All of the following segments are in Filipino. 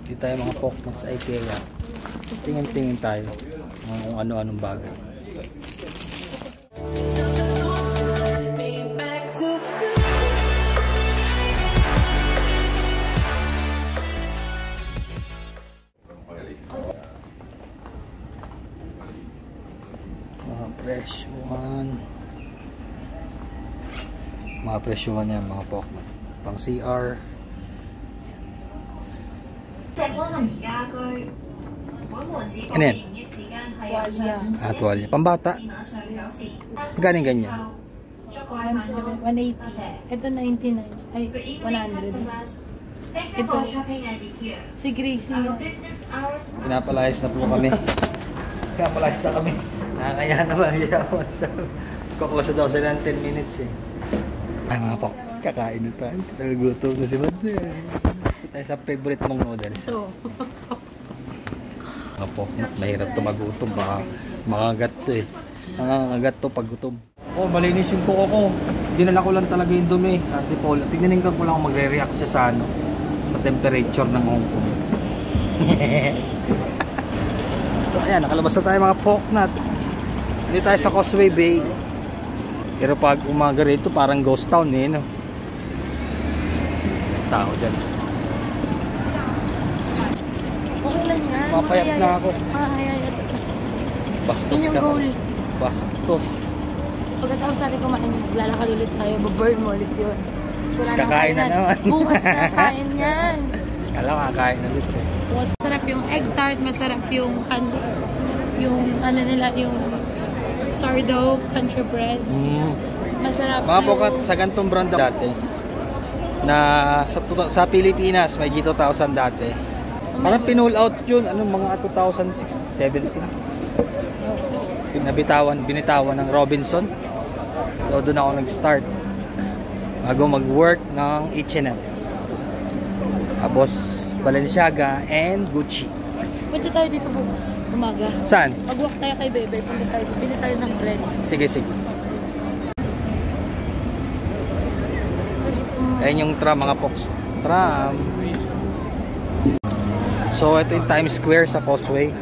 Dito tayo mga poknat sa IKEA. Tingin-tingin tayo kung ano-anong bagay. Mga presyuhan yan mga poknat. Pang CR. Ano yan? Tuwalya. Pambata. Magkano ganyan? 180. Ito 99. Ay, 100. Ito. Si Gracie. Pinapalayas na po kami. Pinapalayas na kami. Nakakaya naman. Kukusa daw sila ng 10 minutes eh. Ay mga pok. Kakain na tayo. Nagugutom na si Mad. Tayo sa favorite mong noodles. So. Mga pok. Mahirap ito magutom. Baka makagat to eh. Nangangagat to pag gutom. Oh, malinis yung kuko ko. Dinala ko lang talaga yung dumi. Antipolo. Tignan ko lang kung magre-react siya sa ano. Sa temperature ng Hong Kong. So ayan, nakalabas na tayo mga poknat. Hindi tayo sa Causeway Bay. Pero pag umaga rito parang ghost town eh, no? Tao dyan. Okay lang nga. Papayap na ako. Bastos yun yung goal. Bastos. Pagkatapos natin kumain, maglalakad ulit tayo. Baburn mo ulit yun. So, kakain na naman. Bukas na kain yan. Kala kakain na ulit eh. Masarap yung egg tart, masarap yung ano nila, yung sourdough country bread. Masarap mga pokat sa gantong brand dati na sa Pilipinas may G2000 dati. Parang pinull out yun, mga 2016, 17. Binitawan ng Robinson. So doon ako nag-start bago mag-work ng H&M. Tapos Balenciaga and Gucci. Punta tayo dito bukas, umaga. Saan? Mag-walk tayo kay Bebe, punta tayo, bili tayo ng bread. Sige, sige. Ayan yung tram mga poks. Tram. So ito yung Times Square sa Causeway,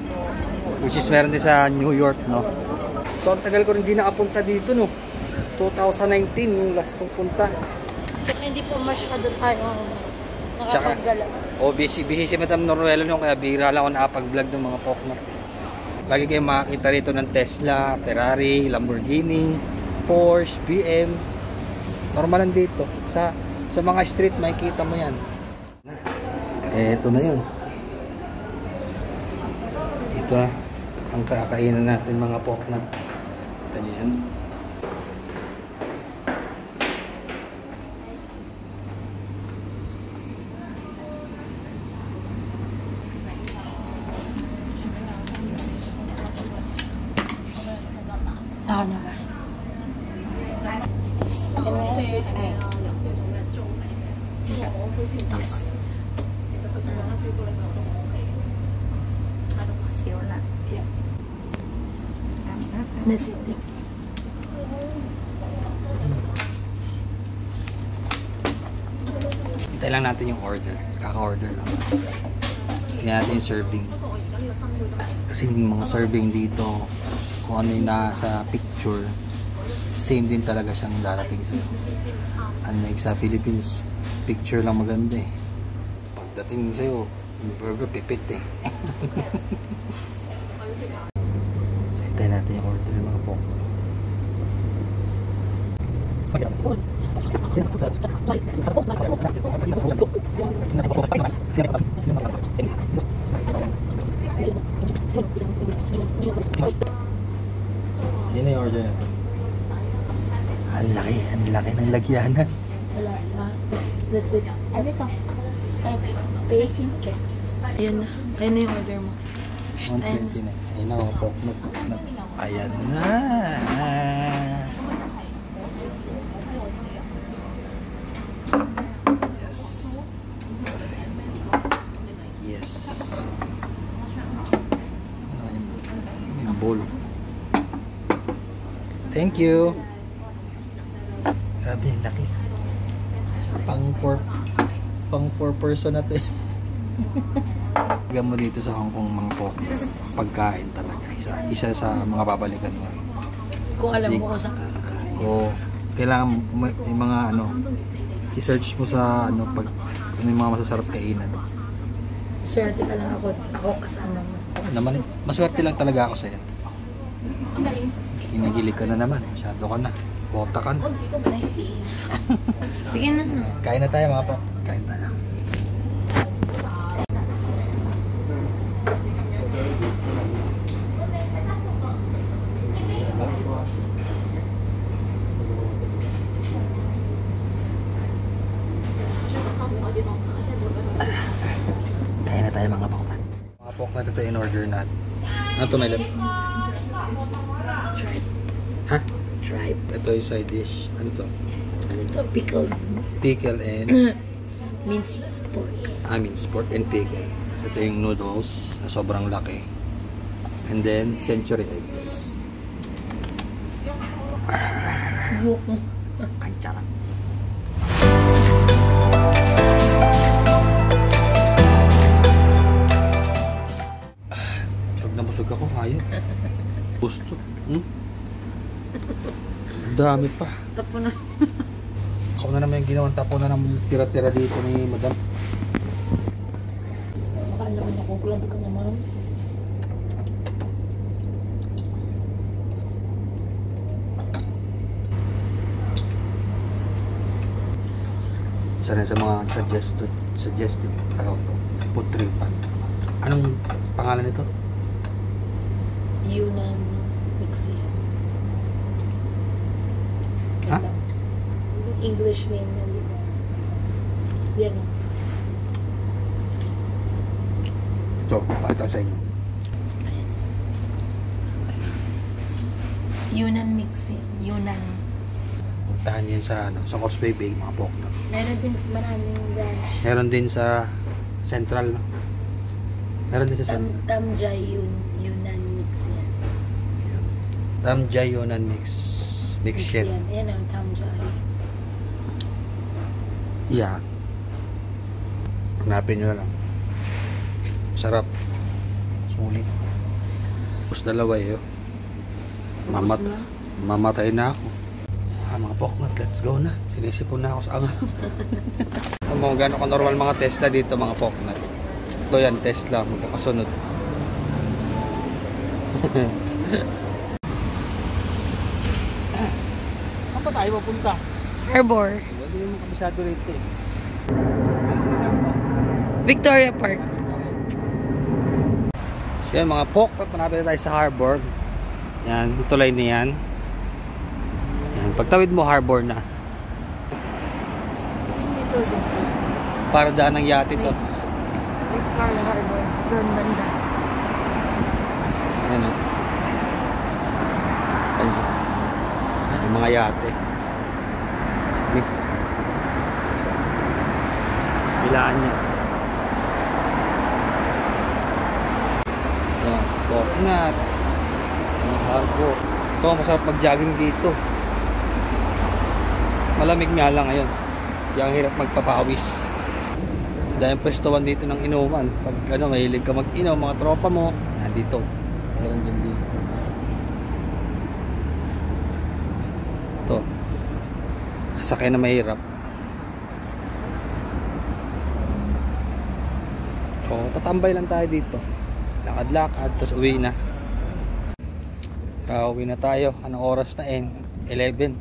which is meron din sa New York, no? So ang tagal ko rin di nakapunta dito, no? 2019 yung last kong punta. Tsaka hindi po masyado tayo nakapag-gala. Busy si Madam Noruelo nung kaya bihira lang ako nakapag-vlog ng mga poknat. Lagi kayong makakita rito ng Tesla, Ferrari, Lamborghini, Porsche, BM. Normal lang dito. Sa mga street makikita mo yan. Ito na yun. Ito na ang kakainan natin mga poknat. Ito nyo yan. Ako na ba? Yes. Yeah. That's it. Hintay lang natin yung order. Kaka-order lang. Tingnan natin yung serving. Kasi yung mga serving dito, kung ano yung nasa picture, same din talaga siyang darating sa'yo. Unlike sa Philippines, picture lang maganda eh. Pagdating sa'yo, yung burger pipit eh. So, hintayin natin yung order mga po. Yun na yung order natin. Ang laki ng lagyanan. Wala na. That's it. Ano pa? Page. Okay. Ayan na. Ayan na yung order mo. 120 na. Ayan na mga poknot. Ayan na. Yes. Perfect. Yes. May bowl. Thank you. Grabe, laki. Pang 4 person natin. Tignan mo dito sa Hong Kong mga pork pagkain talaga. Isa sa mga babalikan mo. Kung alam mo kung saan kakakain. Oo. Kailangan may mga ano, i-search mo sa ano pag ano yung mga masasarap kainan. Swerte ka lang ako. Ako kasama mo. Naman, maswerte lang talaga ako sa'yo. Kinagilig ka na naman. Masyado ka na. Bota ka na. Sige na. Kain na tayo mga po. Kain tayo. Kain na tayo mga poknat. Mga poknat, ito in order natin. Ano ito, Melem? Tripe. Ha? Tripe. Ito yung side dish. Ano to? Ano ito? Pickle. Pickle and... Minced pork. Minced pork and pickle. So, ito yung noodles na sobrang laki. And then, century egg guys. Ang sarap. Busog na busog ako, hayop. Gusto. Dami pa. Tapo na. Ako na naman yung ginawang tapo na ng tira-tira dito ni Madam. Makala ko na grabe ka naman. Isa rin sa mga suggested ano to, food tripan. Anong pangalan nito? Yunnan Mixie. Ha? Yung English name na dito. Yan o. Ito, pakita sa inyo. Yunnan Mixie. Yunnan. Puntahan yan sa ano, sa Causeway Bay, mga poknat. Meron din sa maraming branch. Meron din sa Central, no? Meron din sa Central. Tamjay Yunnan Mixie. Tamjay Yunnan Mix yan. Yan ang Tamjay. Yan. Hanapin nyo lang. Sarap. Sulit. Tapos dalawa yun. Mamatay na ako. Mga poknat, let's go na. Sinisipon na ako sa anga. Mga gano'n ka normal mga Tesla dito mga poknat. Ito yan, Tesla. Magkakasunod. Saan pa tayo mapunta? Harbor. Hindi mo kabisado rito eh. Victoria Park. So yan mga poknat, manapit na tayo sa Harbor. Yan, ito line na yan. Pagtawid mo, Harbor na. Ito din. Para daan ng yate to. Victoria Harbor. Doon banda. Ayan o. Ayan. Yung mga yate. Bilaan niya. Ayan. Poknat. Ayan, Harbor. Ito, masarap mag-jogging dito. Malamig nga lang ngayon. Kaya ang hirap magpapawis. Dahil pwestuhan dito ng inuman. Pag ano, mahilig ka mag-inom, mga tropa mo, nandito. Meron din dito. Ito. Sakay na mahirap. So, tatambay lang tayo dito. Lakad-lakad, tapos uwi na. Uwi na tayo. Anong oras na 11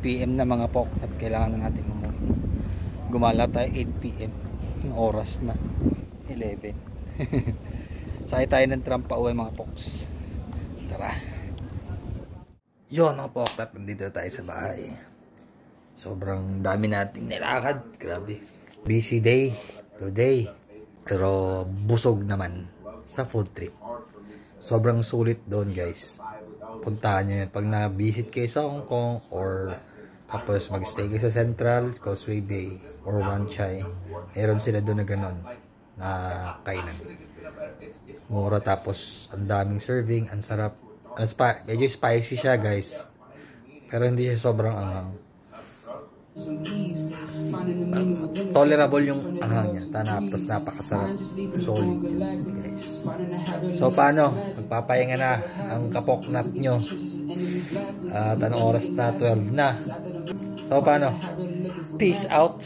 PM na mga poknat. Kailangan na natin umuwi. Gumala tayo 8 PM. Ang oras na 11. Sakay tayo ng tram pa uwi mga poks. Tara. Yun mga poknat, nandito tayo sa bahay. Sobrang dami nating nilakad. Grabe. Busy day today. Pero busog naman sa food trip. Sobrang sulit doon guys. Puntahan nyo yun. Pag na-visit kayo sa Hong Kong or tapos mag-stay kayo sa Central, Causeway Bay or Wan Chai, meron sila doon na ganon na kainan. Mura tapos ang daming serving, ang sarap. Medyo spicy siya guys. Pero hindi siya sobrang anghang. Tolerable yung niya. Tapos napakasarap. Solid yun, guys. So, paano? Magpapahinga na ang kapoknat nyo. At anong oras na? 12 na. So, paano? Peace out.